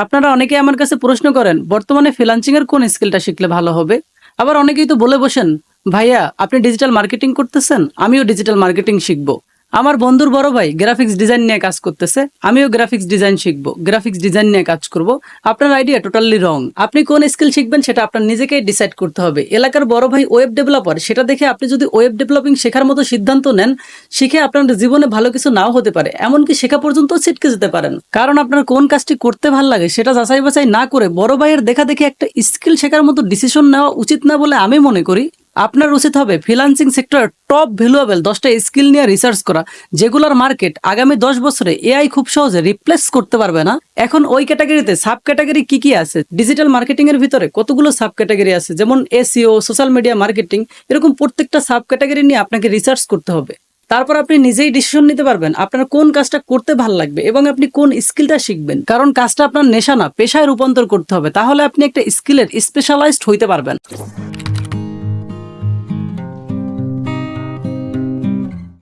আপনারা অনেকেই আমার কাছে প্রশ্ন করেন বর্তমানে ফ্রিল্যান্সিং এর কোন স্কিলটা শিখলে ভালো হবে। আবার অনেকেই তো বলে বসেন, ভাইয়া আপনি ডিজিটাল মার্কেটিং করতেছেন, আমিও ডিজিটাল মার্কেটিং শিখবো। আমার বন্ধুর বড় ভাই গ্রাফিক্স ডিজাইন নিয়ে কাজ করতেছে, আমিও গ্রাফিক্স ডিজাইন শিখবো, গ্রাফিক্স ডিজাইন নিয়ে কাজ করব। আপনার আইডিয়া টোটালি রং। আপনি কোন স্কিল শিখবেন সেটা আপনার নিজেকেই ডিসাইড করতে হবে। এলাকার বড় ভাই ওয়েব ডেভেলপার, সেটা দেখে আপনি যদি ওয়েব ডেভেলপিং শেখার মতো সিদ্ধান্ত নেন, শিখে আপনার জীবনে ভালো কিছু নাও হতে পারে, এমনকি শেখা পর্যন্ত ছিটকে যেতে পারেন। কারণ আপনার কোন কাজটি করতে ভালো লাগে সেটা যাচাই বাছাই না করে বড় ভাইয়ের দেখা দেখে একটা স্কিল শেখার মতো ডিসিশন নেওয়া উচিত না বলে আমি মনে করি। আপনার উচিত হবে ফ্রিল্যান্সিং সেক্টর টপ ভ্যালুয়েবল 10টা স্কিল নিয়ে রিসার্চ করা, যেগুলোর মার্কেট আগামী 10 বছরে এআই খুব সহজে রিপ্লেস করতে পারবে না। এখন ওই ক্যাটাগরিতে সাব ক্যাটাগরি কি কি আছে, ডিজিটাল মার্কেটিং এর ভিতরে কতগুলো সাব ক্যাটাগরি আছে, যেমন এসইও, সোশ্যাল মিডিয়া মার্কেটিং, এরকম প্রত্যেকটা সাব ক্যাটাগরি নিয়ে আপনাকে রিসার্চ করতে হবে। তারপর আপনি নিজেই ডিসিশন নিতে পারবেন আপনার কোন কাজটা করতে ভালো লাগবে এবং আপনি কোন স্কিলটা শিখবেন। কারণ কাজটা আপনার নেশা না, পেশায় রূপান্তর করতে হবে, তাহলে আপনি একটা স্কিলের স্পেশালাইজড হইতে পারবেন।